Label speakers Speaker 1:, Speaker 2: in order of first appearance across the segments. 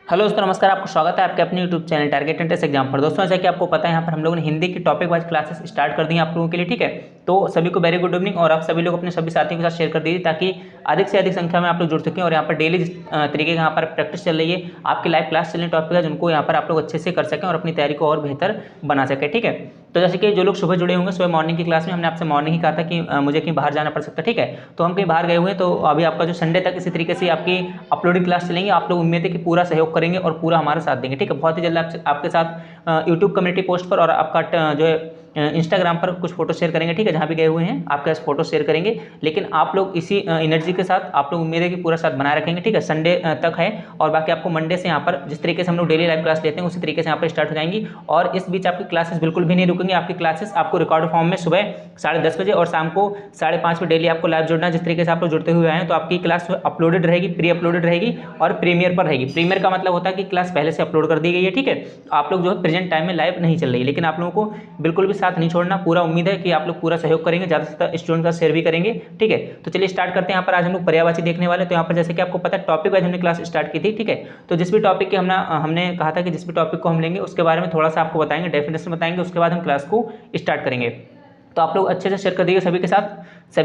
Speaker 1: Hello दोस्तों, नमस्कार। आपको स्वागत है आपके अपने YouTube channel target entrance exam पर। दोस्तों, जैसा कि आपको पता है, यहाँ पर हम लोगों ने हिंदी की टॉपिक वाइज क्लासेस स्टार्ट कर दी हैं आप लोगों के लिए। ठीक है, तो सभी को वेरी गुड इवनिंग। और आप सभी लोग अपने सभी साथियों के साथ शेयर कर दीजिए ताकि अधिक से अधिक संख्या में आप लोग जुड़ सकें। और यहाँ पर डेली जिस तरीके का यहाँ पर प्रैक्टिस चल रही है, आपकी लाइव क्लास चल रही टॉपिक है, जिनको यहाँ पर आप लोग अच्छे से कर सकें और अपनी तैयारी को और बेहतर बना सकें। ठीक है, तो जैसे कि जो लोग सुबह जुड़े होंगे, सुबह मॉर्निंग की क्लास में हमने आपसे मॉर्निंग ही कहा था कि मुझे कहीं बाहर जाना पड़ सकता है। ठीक है, तो हम कहीं बाहर गए हुए हैं, तो अभी आपका जो संडे तक इसी तरीके से आपकी अपलोडेड क्लास चलेंगी। आप लोग उम्मीद है कि पूरा सहयोग करेंगे और पूरा हमारा साथ देंगे। ठीक है, बहुत ही जल्द आपके साथ यूट्यूब कम्युनिटी पोस्ट पर और आपका जो है इंस्टाग्राम पर कुछ फोटो शेयर करेंगे। ठीक है, जहाँ भी गए हुए हैं आपके पास फोटो शेयर करेंगे, लेकिन आप लोग इसी एनर्जी के साथ आप लोग उम्मीद है कि पूरा साथ बनाए रखेंगे। ठीक है, संडे तक है और बाकी आपको मंडे से यहाँ पर जिस तरीके से हम लोग डेली लाइव क्लास लेते हैं उसी तरीके से यहाँ पर स्टार्ट हो जाएंगी। और इस बीच आपकी क्लासेस बिल्कुल भी नहीं रुकेंगी। आपकी क्लासेस आपको रिकॉर्ड फॉर्म में सुबह 10:30 बजे और शाम को 5:30 बजे डेली आपको लाइव जुड़ना है। जिस तरीके से आप लोग जुड़ते हुए आए हैं, तो आपकी क्लास अपलोडेड रहेगी, प्री अपलोडेड रहेगी और प्रीमियर पर रहेगी। प्रीमियर का मतलब होता है कि क्लास पहले से अपलोड कर दी गई है। ठीक है, आप लोग जो है प्रेजेंट टाइम में लाइव नहीं चल रही है, लेकिन आप लोगों को बिल्कुल भी साथ नहीं छोड़ना। पूरा उम्मीद है कि आप लोग पूरा सहयोग करेंगे, ज़्यादा से ज़्यादा स्टूडेंट का शेयर भी करेंगे। ठीक है, तो चलिए स्टार्ट करते हैं। यहाँ पर आज हम लोग पर्यायवाची देखने वाले। तो यहाँ पर जैसे कि आपको पता है, टॉपिक वाइज हमने क्लास स्टार्ट की थी। ठीक है, तो जिस भी टॉपिक की हमने कहा था कि जिस भी टॉपिक को हम लेंगे उसके बारे में थोड़ा सा आपको बताएंगे, डेफिनेशन बताएंगे, उसके बाद हम क्लास को स्टार्ट करेंगे। तो आप लोग अच्छे से शेयर कर दीजिए सभी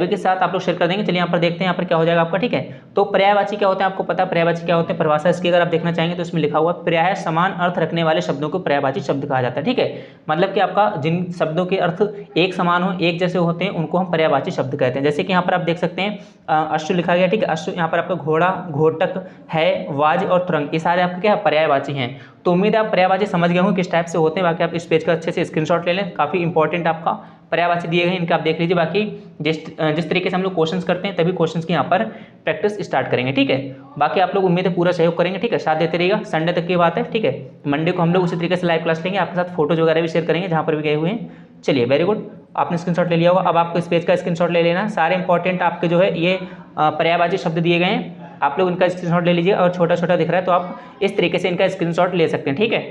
Speaker 1: के साथ आप लोग शेयर कर देंगे। चलिए यहाँ पर देखते हैं यहाँ पर क्या हो जाएगा आपका। ठीक है, तो पर्यायवाची क्या होते हैं आपको पता है, पर्यायवाची क्या होते हैं। परिभाषा इसकी अगर आप देखना चाहेंगे तो इसमें लिखा हुआ पर्याय समान अर्थ रखने वाले शब्दों को पर्यायवाची शब्द कहा जाता है। ठीक है, मतलब कि आपका जिन शब्दों के अर्थ एक समान हो, एक जैसे होते हैं, उनको हम पर्यायवाची शब्द कहते हैं। जैसे कि यहाँ पर आप देख सकते हैं अश्व लिखा गया। ठीक है, अश्व यहाँ पर आपका घोड़ा, घोटक है, वाज और तुरंग, ये सारे आपके क्या पर्यायवाची हैं। तो उम्मीद है आप पर्यायवाची समझ गए होंगे किस टाइप से होते हैं। बाकी आप इस पेज का अच्छे से स्क्रीनशॉट ले लें, काफ़ी इंपॉर्टेंट आपका पर्यायवाची दिए गए हैं, इनका आप देख लीजिए। बाकी जिस तरीके से हम लोग क्वेश्चंस करते हैं तभी क्वेश्चंस की यहाँ पर प्रैक्टिस स्टार्ट करेंगे। ठीक है, बाकी आप लोग उम्मीद है पूरा सहयोग करेंगे। ठीक है, साथ देते रहिएगा। संडे तक की बात है। ठीक है, मंडे को हम लोग उसी तरीके से लाइव क्लास लेंगे, आपके साथ फोटोज वगैरह भी शेयर करेंगे जहाँ पर भी गए हुए हैं। चलिए, वेरी गुड, आपने स्क्रीनशॉट ले लिया होगा। अब आपको इस पेज का स्क्रीनशॉट ले लेना। सारे इंपॉर्टेंट आपके जो है ये पर्यायवाची शब्द दिए गए हैं, आप लोग इनका स्क्रीनशॉट ले लीजिए। और छोटा छोटा दिख रहा है तो आप इस तरीके से इनका स्क्रीनशॉट ले सकते हैं। ठीक है,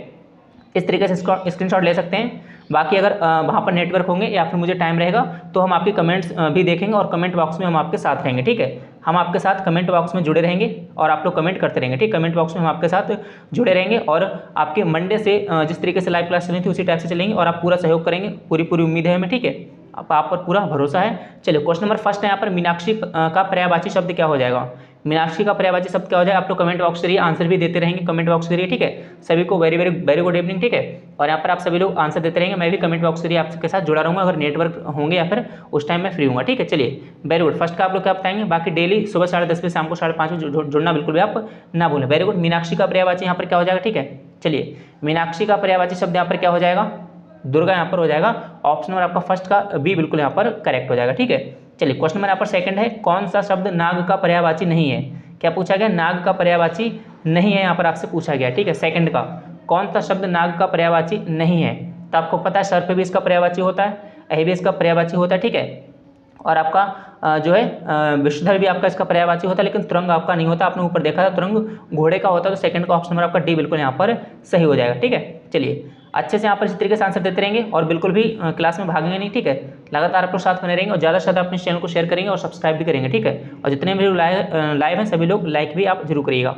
Speaker 1: इस तरीके से स्क्रीनशॉट ले सकते हैं। बाकी अगर वहाँ पर नेटवर्क होंगे या फिर मुझे टाइम रहेगा तो हम आपके कमेंट्स भी देखेंगे और कमेंट बॉक्स में हम आपके साथ रहेंगे। ठीक है, हम आपके साथ कमेंट बॉक्स में जुड़े रहेंगे और आप लोग कमेंट करते रहेंगे। ठीक, कमेंट बॉक्स में हम आपके साथ जुड़े रहेंगे और आपके मंडे से जिस तरीके से लाइव क्लास चली थी उसी टाइप से चलेंगे और आप पूरा सहयोग करेंगे। पूरी उम्मीद है हमें। ठीक है, आप पर पूरा भरोसा है। चलिए, क्वेश्चन नंबर फर्स्ट है यहाँ पर, मीनाक्षी का पर्यायवाची शब्द क्या हो जाएगा। मीनाक्षी का पर्यायवाची शब्द क्या हो जाए, आप लोग कमेंट बॉक्स करिए, आंसर भी देते रहेंगे कमेंट बॉक्स करिए। ठीक है, सभी को वेरी गुड इवनिंग। ठीक है, और यहाँ पर आप सभी लोग आंसर देते रहेंगे, मैं भी कमेंट बॉक्स करिए आपके साथ जुड़ा रहूँगा, अगर नेटवर्क होंगे या फिर उस टाइम मैं फ्री हूँगा। ठीक है, चलिए वेरी गुड। फर्स्ट का आप लोग क्या बताएंगे। बाकी डेली सुबह 10:30 बजे, शाम को 5:30 बजे जुड़ना बिल्कुल भी आप ना भूलें। Very good. मीनाक्षी का पर्यायवाची यहाँ पर क्या हो जाएगा। ठीक है, चलिए मीनाक्षी का पर्यायवाची शब्द यहाँ पर क्या हो जाएगा, दुर्गा यहाँ पर हो जाएगा। ऑप्शन नंबर आपका फर्स्ट का बी बिल्कुल यहाँ पर करेक्ट हो जाएगा। ठीक है, चलिए क्वेश्चन नंबर यहाँ पर सेकंड है, कौन सा शब्द नाग का पर्यायवाची नहीं है। क्या पूछा गया, नाग का पर्यायवाची नहीं है, यहाँ पर आपसे पूछा गया। ठीक है, सेकंड का कौन सा शब्द नाग का पर्यायवाची नहीं है। तो आपको पता है सर्प भी इसका पर्यायवाची होता है, अहि भी इसका पर्यायवाची होता है। ठीक है, और आपका जो है विषधर भी आपका इसका पर्यायवाची होता है, लेकिन तुरंग आपका नहीं होता। आपने ऊपर देखा था तुरंग घोड़े का होता है। तो सेकंड का ऑप्शन नंबर आपका डी बिल्कुल यहाँ पर सही हो जाएगा। ठीक है, चलिए अच्छे से यहाँ पर इसी तरीके से आंसर देते रहेंगे और बिल्कुल भी क्लास में भागेंगे नहीं। ठीक है, लगातार आप लोग साथ बने रहेंगे और ज़्यादा से ज़्यादा अपने चैनल को शेयर करेंगे और सब्सक्राइब भी करेंगे। ठीक है, और जितने भी लाइव हैं सभी लोग लाइक भी आप जरूर करिएगा।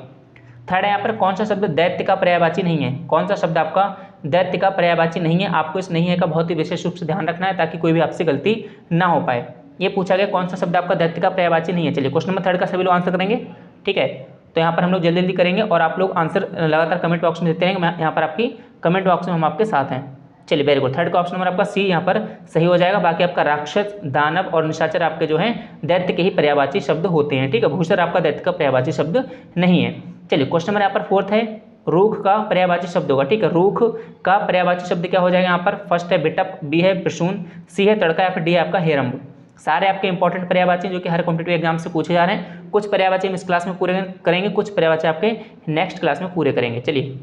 Speaker 1: थर्ड है यहाँ पर, कौन सा शब्द दैत्य का पर्यायवाची नहीं है। कौन सा शब्द आपका दैत्य का पर्यायवाची नहीं है। आपको इस नहीं है का बहुत ही विशेष रूप से ध्यान रखना है ताकि कोई भी आपसे गलती ना हो पाए। ये पूछा गया कौन सा शब्द आपका दैत्य का पर्यायवाची नहीं है। चलिए क्वेश्चन नंबर थर्ड का सभी लोग आंसर करेंगे। ठीक है, तो यहाँ पर हम लोग जल्दी जल्दी करेंगे और आप लोग आंसर लगातार कमेंट बॉक्स में देते रहेंगे। मैं यहाँ पर आपकी कमेंट बॉक्स में हम आपके साथ हैं। चलिए वेरी गुड। थर्ड का ऑप्शन नंबर आपका सी यहाँ पर सही हो जाएगा। बाकी आपका राक्षस, दानव और निशाचर आपके जो हैं दैत्य के ही पर्यायवाची शब्द होते हैं। ठीक है, भूषर आपका दैत्य का पर्यायवाची शब्द नहीं है। चलिए क्वेश्चन नंबर यहाँ पर फोर्थ है, रूख का पर्यायवाची शब्द होगा। ठीक है, रूख का पर्यायवाची शब्द क्या हो जाएगा यहाँ पर, फर्स्ट है बिटप, बी है प्रसून, सी है तड़का या फिर डी है आपका हेरम्ब। सारे आपके इंपॉर्टेंट पर्यायवाची जो कि हर कॉम्पिटिटिव एग्जाम से पूछे जा रहे हैं। कुछ पर्यायवाची हम इस क्लास में पूरे करेंगे, कुछ पर्यायवाची आपके नेक्स्ट क्लास में पूरे करेंगे। चलिए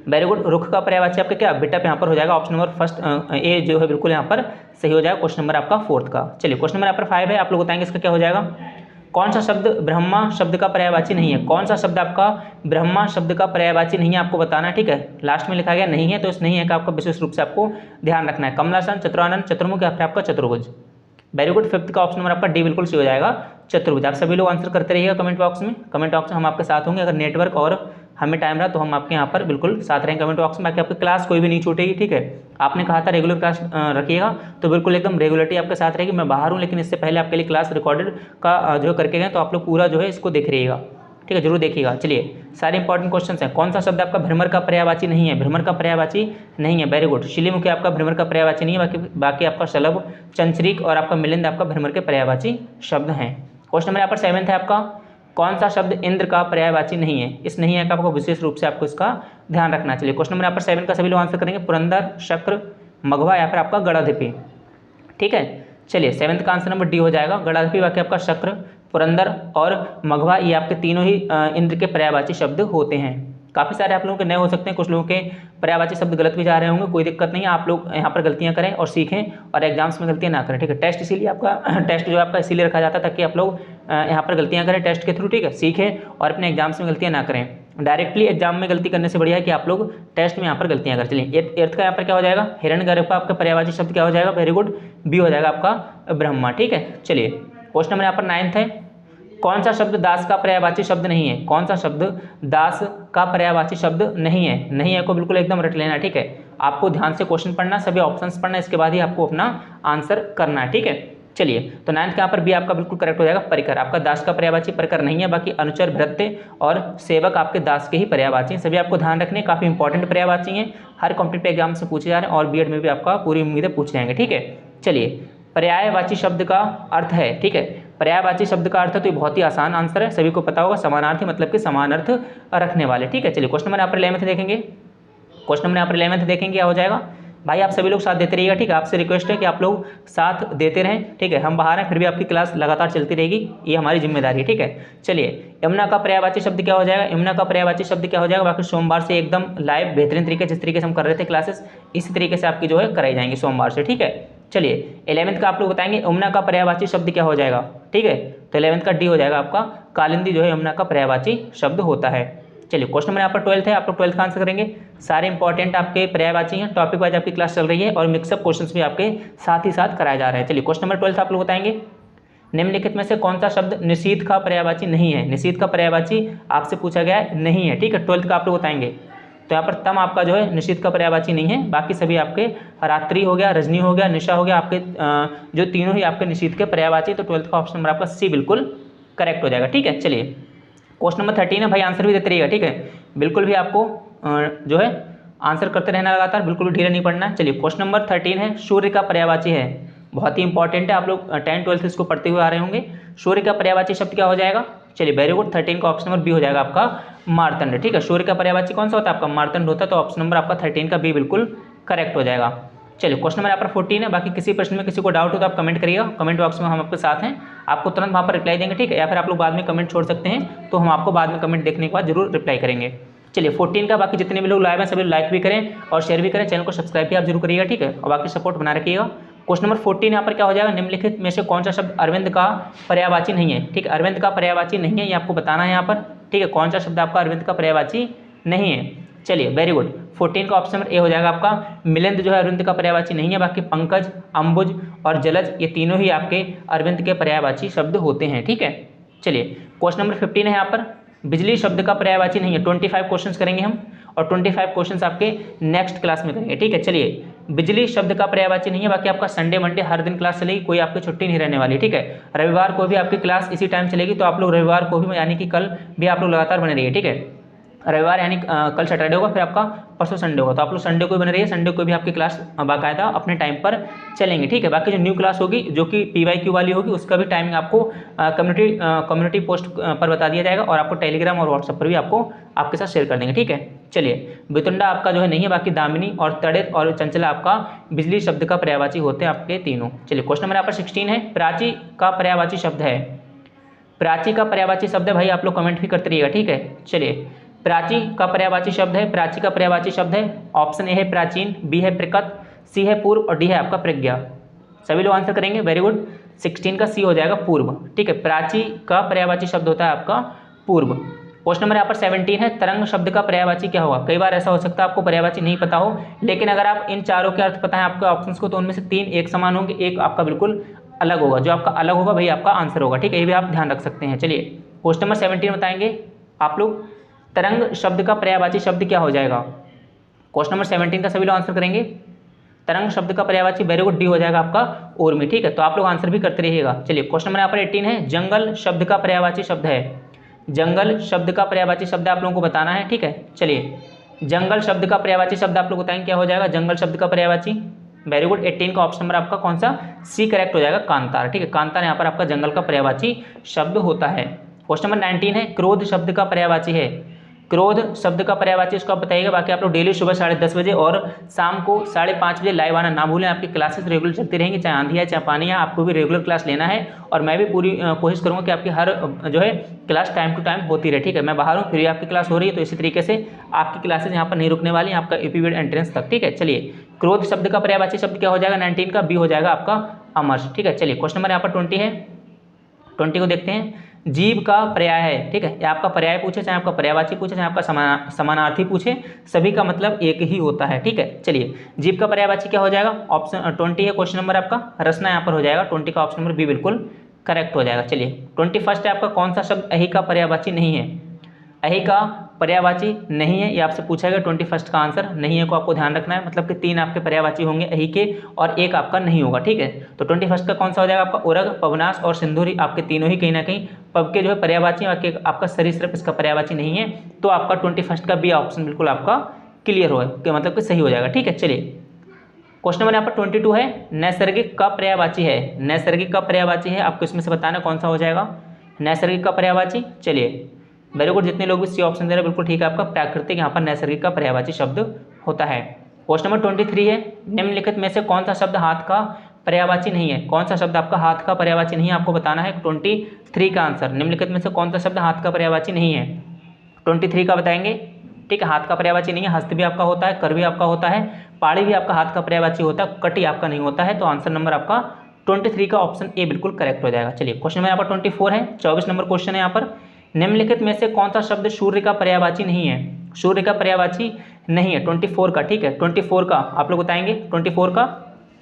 Speaker 1: वेरी गुड। रुख का पर्यायवाची आपका क्या, बिटअप यहाँ पर हो जाएगा। ऑप्शन नंबर फर्स्ट ए जो है बिल्कुल यहाँ पर सही हो जाएगा क्वेश्चन नंबर आपका फोर्थ का। चलिए क्वेश्चन नंबर यहाँ पर 5 है, आप लोग बताएंगे इसका क्या हो जाएगा। कौन सा शब्द ब्रह्मा शब्द का पर्यायवाची नहीं है। कौन सा शब्द आपका ब्रह्मा शब्द का पर्यायवाची नहीं है, आपको बताना है। ठीक है, लास्ट में लिखा गया नहीं है, तो इस नहीं है का आपका विशेष रूप से आपको ध्यान रखना है। कमलासन, चतुरानन, चतुर्मुख या फिर आपका चतुर्भुज। Very good. फिफ्थ का ऑप्शन नंबर आपका डी बिल्कुल सही हो जाएगा, चतुर्भुज। आप सभी लोग आंसर करते रहिएगा कमेंट बॉक्स में। कमेंट बॉक्स में हम आपके साथ होंगे, अगर नेटवर्क और हमें टाइम रहा तो हम आपके यहाँ पर बिल्कुल साथ रहेंगे कमेंट बॉक्स में। बाकी आपकी क्लास कोई भी नहीं छूटेगी, ठीक है। आपने कहा था रेगुलर क्लास रखिएगा, तो बिल्कुल एकदम रेगुलरिटी आपके साथ रहेगी। मैं बाहर हूँ लेकिन इससे पहले आपके लिए क्लास रिकॉर्डेड का जो करके गए, तो आप लोग पूरा जो है इसको देख रहिएगा, ठीक है, जरूर देखिएगा। चलिए सारे इंपॉर्टेंट क्वेश्चन हैं। कौन सा शब्द आपका भ्रमर का पर्यायवाची नहीं है? भ्रमर का पर्यायवाची नहीं है, वेरी गुड। शिलीमुखी आपका भ्रमर का पर्यायवाची नहीं है, बाकी आपका शलभ, चंचरीक और आपका मिलिंद आपका भ्रमर के पर्यायवाची शब्द हैं। क्वेश्चन नंबर यहाँ पर 7 है आपका, कौन सा शब्द इंद्र का पर्यायवाची नहीं है? इस नहीं है का आपको विशेष रूप से आपको इसका ध्यान रखना चाहिए। क्वेश्चन नंबर यहाँ पर 7 का सभी लोग आंसर करेंगे, पुरंदर, शक्र, मघवा या फिर आपका गणाधिपि, ठीक है। चलिए 7 का आंसर नंबर डी हो जाएगा, गणाधिपि, बाकी आपका शक्र, पुरंदर और मघवा, ये आपके तीनों ही इंद्र के पर्यायवाची शब्द होते हैं। काफ़ी सारे आप लोगों के नए हो सकते हैं, कुछ लोगों के पर्यायवाची शब्द गलत भी जा रहे होंगे, कोई दिक्कत नहीं है। आप लोग यहाँ पर गलतियाँ करें और सीखें और एग्जाम्स में गलतियाँ ना करें, ठीक है। टेस्ट इसीलिए आपका टेस्ट जो आपका इसीलिए रखा जाता है ताकि आप लोग यहाँ पर गलतियाँ करें टेस्ट के थ्रू, ठीक है, सीखें और अपने एग्जाम्स में गलतियाँ ना करें। डायरेक्टली एग्जाम में गलती करने से बढ़िया है कि आप लोग टेस्ट में यहाँ पर गलतियाँ करें। चलिए 8th का यहाँ पर क्या हो जाएगा? हिरण्यगर्भ का आपका पर्यायवाची शब्द क्या हो जाएगा? वेरी गुड, बी हो जाएगा आपका ब्रह्मा, ठीक है। चलिए क्वेश्चन नंबर यहाँ पर 9 है, कौन सा शब्द दास का पर्यायवाची शब्द नहीं है? कौन सा शब्द दास का पर्यायवाची शब्द नहीं है? नहीं है को बिल्कुल एकदम रट लेना, ठीक है। आपको ध्यान से क्वेश्चन पढ़ना, सभी ऑप्शंस पढ़ना, इसके बाद ही आपको अपना आंसर करना है, ठीक है। चलिए तो 9th के यहाँ पर भी आपका बिल्कुल करेक्ट हो जाएगा, परिकर। आपका दास का पर्यायवाची परिकर नहीं है, बाकी अनुचर, भृत्य और सेवक आपके दास के ही पर्यायवाची हैं। सभी आपको ध्यान रखने, काफ़ी इंपॉर्टेंट पर्यायवाची हैं, हर कॉम्पिटिटिव एग्जाम से पूछे जा रहे हैं और बीएड में भी आपका पूरी उम्मीदें पूछ जाएंगे, ठीक है। चलिए पर्यायवाची शब्द का अर्थ है, ठीक है, पर्यायवाची शब्द का अर्थ है, तो ये बहुत ही आसान आंसर है, सभी को पता होगा, समानार्थी मतलब कि समान अर्थ रखने वाले, ठीक है। चलिए क्वेश्चन नंबर यहाँ पर 11th देखेंगे। क्वेश्चन नंबर यहाँ पर 11th देखेंगे, क्या हो जाएगा? भाई आप सभी लोग साथ देते रहिएगा, ठीक है। आपसे रिक्वेस्ट है कि आप लोग साथ देते रहें, ठीक है। हम बाहर हैं फिर भी आपकी क्लास लगातार चलती रहेगी, ये हमारी जिम्मेदारी है, ठीक है। चलिए यमुना का पर्यायवाची शब्द क्या हो जाएगा? यमुना का पर्यायवाची शब्द क्या हो जाएगा? बाकी सोमवार से एकदम लाइव बेहतरीन तरीके जिस तरीके से हम कर रहे थे क्लासेस, इसी तरीके से आपकी जो है कराई जाएंगी सोमवार से, ठीक है। चलिए 11th का आप लोग बताएंगे यमुना का पर्यायवाची शब्द क्या हो जाएगा, ठीक है। तो 11th का डी हो जाएगा आपका, कालिंदी जो है यमुना का पर्यायवाची शब्द होता है। चलिए क्वेश्चन नंबर यहाँ पर 12th है, आप लोग 12th का आंसर करेंगे। सारे इंपॉर्टेंट आपके पर्यायवाची हैं, टॉपिक वाइज आपकी क्लास चल रही है और मिक्सअप क्वेश्चंस भी आपके साथ ही साथ कराए जा रहे हैं। चलिए क्वेश्चन नंबर 12th आप लोग बताएंगे, निम्नलिखित में से कौन सा शब्द निषीध का पर्यायवाची नहीं है? निषीध का पर्यायवाची आपसे पूछा गया है, नहीं है, ठीक है। 12th का आप लोग बताएंगे, तो यहाँ पर तम आपका जो है निषिद्ध का पर्यायवाची नहीं है, बाकी सभी आपके रात्रि हो गया, रजनी हो गया, निशा हो गया, आपके जो तीनों ही आपके निषिद्ध के पर्यायवाची, तो 12th का ऑप्शन नंबर आपका सी बिल्कुल करेक्ट हो जाएगा, ठीक है। चलिए क्वेश्चन नंबर 13 है, भाई आंसर भी देते रहिएगा, ठीक है। बिल्कुल भी आपको जो है आंसर करते रहना लगातार, बिल्कुल भी ढीला नहीं पड़ना है। चलिए क्वेश्चन नंबर 13 है, सूर्य का पर्यायवाची है, बहुत ही इंपॉर्टेंट है, आप लोग 10th 12th इसको पढ़ते हुए आ रहे होंगे। सूर्य का पर्यायवाची शब्द क्या हो जाएगा? चलिए वेरी गुड, 13 का ऑप्शन नंबर बी हो जाएगा आपका मार्तंड, ठीक है। सूर्य का पर्यायवाची कौन सा होता है? आपका मार्तंड होता है, तो ऑप्शन नंबर आपका 13 का बी बिल्कुल करेक्ट हो जाएगा। चलिए क्वेश्चन नंबर यहाँ पर 14 है, बाकी किसी प्रश्न में किसी को डाउट हो तो आप कमेंट करिएगा, कमेंट बॉक्स में हम आपके साथ हैं, आपको तुरंत वहाँ पर रिप्लाई देंगे, ठीक है। या फिर आप लोग बाद में कमेंट छोड़ सकते हैं, तो हम आपको बाद में कमेंट देखने के बाद जरूर रिप्लाई करेंगे। चलिए 14 का, बाकी जितने भी लोग लाइव हैं सभी लाइक भी करें और शेयर भी करें, चैनल को सब्सक्राइब भी आप जरूर करिएगा, ठीक है, और बाकी सपोर्ट बना रखिएगा। क्वेश्चन नंबर 14 यहाँ पर क्या हो जाएगा? निम्नलिखित में से कौन सा शब्द अरविंद का पर्यायवाची नहीं है? ठीक है, अरविंद का पर्यायवाची नहीं है, ये आपको बताना है यहाँ पर, ठीक है। कौन सा शब्द आपका अरविंद का पर्यायवाची नहीं है? चलिए वेरी गुड, 14 का ऑप्शन नंबर ए हो जाएगा आपका। मिलिंद जो है अरविंद का पर्यायवाची नहीं है, बाकी पंकज, अंबुज और जलज ये तीनों ही आपके अरविंद के पर्यायवाची शब्द होते हैं, ठीक है। चलिए क्वेश्चन नंबर 15 है यहाँ पर, बिजली शब्द का पर्यायवाची नहीं है। 25 क्वेश्चंस करेंगे हम और 25 क्वेश्चंस आपके नेक्स्ट क्लास में करेंगे, ठीक है। चलिए बिजली शब्द का पर्यायवाची नहीं है, बाकी आपका संडे मंडे हर दिन क्लास चलेगी, कोई आपकी छुट्टी नहीं रहने वाली, ठीक है। रविवार को भी आपकी क्लास इसी टाइम चलेगी, तो आप लोग रविवार को भी यानी कि कल भी आप लोग लगातार बने रहिए, ठीक है। रविवार यानी कल सैटरडे होगा, फिर आपका परसों संडे होगा, तो आप लोग संडे को भी बने रहिए, संडे को भी आपकी क्लास बाकायदा अपने टाइम पर चलेंगे, ठीक है। बाकी जो न्यू क्लास होगी जो कि PYQ वाली होगी, उसका भी टाइमिंग आपको कम्युनिटी पोस्ट पर बता दिया जाएगा और आपको टेलीग्राम और व्हाट्सएप पर भी आपको आपके साथ शेयर कर देंगे, ठीक है। चलिए बितुंडा आपका जो है नहीं है, बाकी दामिनी और तड़ित और चंचला आपका बिजली शब्द का पर्यायवाची होते हैं आपके तीनों। चलिए क्वेश्चन नंबर यहाँ पर 16 है, प्राची का पर्यायवाची शब्द है। प्राची का पर्यायवाची शब्द है, भाई आप लोग कमेंट भी करते रहिएगा, ठीक है। चलिए प्राची का पर्यायवाची शब्द है, प्राची का पर्यायवाची शब्द है, ऑप्शन ए है प्राचीन, बी है प्रकृत, सी है पूर्व और डी है आपका प्रज्ञा। सभी लोग आंसर करेंगे, वेरी गुड। 16 का सी हो जाएगा पूर्व, ठीक है। प्राची का पर्यायवाची शब्द होता है आपका पूर्व। क्वेश्चन नंबर यहाँ पर 17 है, तरंग शब्द का पर्यायवाची क्या होगा? कई बार ऐसा हो सकता है आपको पर्यायवाची नहीं पता हो, लेकिन अगर आप इन चारों के अर्थ पता है आपके ऑप्शंस को, तो उनमें से 3 एक समान होंगे, एक आपका बिल्कुल अलग होगा, जो आपका अलग होगा वही आपका आंसर होगा, ठीक है। ये भी आप ध्यान रख सकते हैं। चलिए क्वेश्चन नंबर 17 बताएंगे आप लोग, तरंग शब्द का पर्यायवाची शब्द क्या हो जाएगा? क्वेश्चन नंबर 17 का सभी लोग आंसर करेंगे। तरंग शब्द का पर्यायवाची, वेरी गुड, डी हो जाएगा आपका उर्मी। ठीक है, तो आप लोग आंसर भी करते रहिएगा। चलिए क्वेश्चन नंबर यहाँ पर 18 है, जंगल शब्द का पर्यायवाची शब्द है। जंगल शब्द का पर्यायवाची शब्द आप लोगों को बताना है। ठीक है, चलिए जंगल शब्द का पर्यायवाची शब्द आप लोग बताएंगे क्या हो जाएगा जंगल शब्द का पर्यायवाची। वेरी गुड, 18 का ऑप्शन नंबर आपका कौन सा? सी करेक्ट हो जाएगा, कांतार। ठीक है, कांतार यहाँ पर आपका जंगल का पर्यायवाची शब्द होता है। क्वेश्चन नंबर 19 है, क्रोध शब्द का पर्यायवाची है। क्रोध शब्द का पर्यायवाची इसको आप बताइएगा। बाकी आप लोग डेली सुबह 10:30 बजे और शाम को 5:30 बजे लाइव आना ना भूलें। आपकी क्लासेस रेगुलर चलती रहेंगी, चाहे आंधी है चाहे पानी है, आपको भी रेगुलर क्लास लेना है। और मैं भी पूरी कोशिश करूंगा कि आपकी हर जो है क्लास टाइम टू टाइम होती रहे। ठीक है, मैं बाहर हूँ फिर भी आपकी क्लास हो रही है, तो इसी तरीके से आपकी क्लासेस यहाँ पर नहीं रुकने वाली, आपका यूपी एंट्रेंस तक। ठीक है, चलिए क्रोध शब्द का पर्यायवाची शब्द क्या हो जाएगा 19 का? बी हो जाएगा आपका अमर्ष। ठीक है, चलिए क्वेश्चन नंबर यहाँ पर 20 है, 20 को देखते हैं। जीव का पर्याय है। ठीक है, ये आपका पर्याय पूछे चाहे आपका पर्यायवाची पूछे चाहे आपका समानार्थी पूछे, सभी का मतलब एक ही होता है। ठीक है, चलिए जीव का पर्यायवाची क्या हो जाएगा? ऑप्शन 20 है क्वेश्चन नंबर आपका, रसना यहाँ पर हो जाएगा। 20 का ऑप्शन नंबर बी बिल्कुल करेक्ट हो जाएगा। चलिए 21 है आपका, कौन सा शब्द अहि का पर्यायवाची नहीं है? अहि का पर्यायवाची नहीं है, ये आपसे पूछा गया। 21 का आंसर नहीं है को आपको ध्यान रखना है, मतलब कि 3 आपके पर्यायवाची होंगे अहि के और 1 आपका नहीं होगा। ठीक है, तो 21 का कौन सा हो जाएगा आपका? उरग, पवनाश और सिंधुरी, आपके तीनों ही कहीं ना कहीं पब के जो है पर्यायवाची, आपका सरीसृप इसका पर्यायवाची नहीं है। तो आपका 21 का बी ऑप्शन बिल्कुल आपका क्लियर हो, मतलब कि सही हो जाएगा। ठीक है, चलिए क्वेश्चन नंबर यहाँ पर 22 है, नैसर्गिक का पर्यायवाची है। नैसर्गिक का पर्यायवाची है, आपको इसमें से बताना कौन सा हो जाएगा नैसर्गिक का पर्यायवाची। चलिए वेरी गुड, जितने लोग भी सी ऑप्शन दे रहे हैं बिल्कुल ठीक है आपका। प्राकृतिक यहाँ पर नैसर्गिक का पर्यायवाची शब्द होता है। क्वेश्चन नंबर 23 है, निम्नलिखित में से कौन सा शब्द हाथ का पर्यायवाची नहीं है? कौन सा शब्द आपका हाथ का पर्यायवाची नहीं है, आपको बताना है। 23 का आंसर, निम्नलिखित में से कौन सा शब्द हाथ का पर्यायवाची नहीं है? 23 का बताएंगे। ठीक है, हाथ का पर्यायवाची नहीं है। हस्त भी आपका होता है, कर भी आपका होता है, पाड़ी भी आपका हाथ का पर्यायवाची होता है, कटी आपका नहीं होता है। तो आंसर नंबर आपका 23 का ऑप्शन ए बिल्कुल करेक्ट हो जाएगा। चलिए क्वेश्चन नंबर यहाँ पर 24 है, 24 नंबर क्वेश्चन है यहाँ पर, निम्नलिखित में से कौन सा शब्द सूर्य का पर्यायवाची नहीं है? सूर्य का पर्यायवाची नहीं है 24 का। ठीक है, 24 का आप लोग बताएंगे 24 का।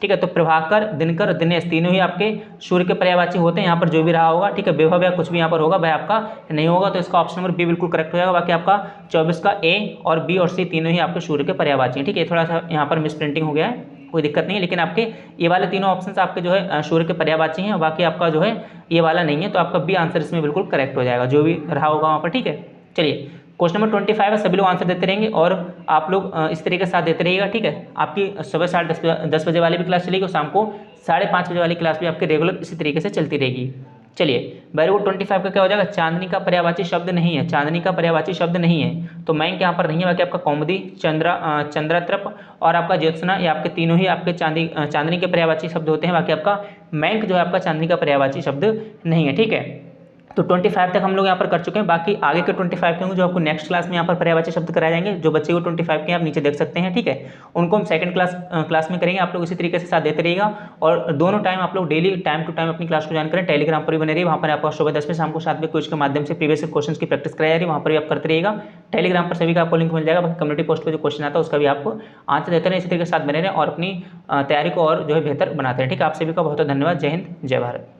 Speaker 1: ठीक है, तो प्रभाकर, दिनकर, दिनेश तीनों ही आपके सूर्य के पर्यायवाची होते हैं। यहाँ पर जो भी रहा होगा, ठीक है, विभव या कुछ भी यहाँ पर होगा वह आपका नहीं होगा, तो इसका ऑप्शन नंबर बी बिल्कुल करेक्ट हो जाएगा। बाकी आपका 24 का ए और बी और सी तीनों ही आपके सूर्य के पर्यायवाची हैं। ठीक है, थोड़ा सा यहाँ पर मिस प्रिंटिंग हो गया है, कोई दिक्कत नहीं है, लेकिन आपके ये वाले तीनों ऑप्शन आपके जो है सूर्य के पर्यायवाची हैं, बाकी आपका जो है ये वाला नहीं है। तो आपका बी आंसर इसमें बिल्कुल करेक्ट हो जाएगा, जो भी रहा होगा वहाँ पर। ठीक है, चलिए क्वेश्चन नंबर 25 है, सभी लोग आंसर देते रहेंगे और आप लोग इस तरीके से साथ देते रहिएगा। ठीक है, आपकी सुबह 10:30 बजे वाली भी क्लास चलेगी और शाम को 5:30 बजे वाली क्लास भी आपके रेगुलर इसी तरीके से चलती रहेगी। चलिए वेरी गुड, 25 का क्या हो जाएगा? चांदनी का पर्यायवाची शब्द नहीं है। चांदनी का पर्यायवाची शब्द नहीं है, तो मैंक यहाँ पर नहीं है। बाकी आपका कौमुदी, चंद्रत्रप और आपका ज्योत्सना, ये आपके तीनों ही आपके चांदनी के पर्यायवाची शब्द होते हैं। बाकी आपका मैंक जो है आपका चांदनी का पर्यायवाची शब्द नहीं है। ठीक है, तो 25 तक हम लोग यहाँ पर कर चुके हैं। बाकी आगे के 25 के होंगे जो आपको नेक्स्ट क्लास में यहाँ पर पर्यायवाची शब्द कराए जाएंगे। जो बच्चे को 25 के आप नीचे देख सकते हैं, ठीक है, उनको हम सेकंड क्लास में करेंगे। आप लोग इसी तरीके से साथ देते रहिएगा और दोनों टाइम आप लोग डेली टाइम टू टाइम अपनी क्लास को ज्वाइन करें। टेलीग्राम पर भी बने रहिए, वहाँ पर आपको सुबह 10 बजे शाम को 7 बजे क्विज के माध्यम से प्रीवियस क्वेश्चन की प्रैक्टिस कराई जा रही है, वहाँ पर भी आप करते रहिएगा। टेलीग्राम पर सभी का आपको लिंक मिल जाएगा। बाकी कम्युनिटी पोस्ट पर जो क्वेश्चन आता है उसका भी आपको आंसर देते रहें, इसी तरीके से साथ बने रहें और अपनी तैयारी को और जो है बेहतर बनाते हैं। ठीक है, आप सभी का बहुत बहुत धन्यवाद। जय हिंद, जय भारत।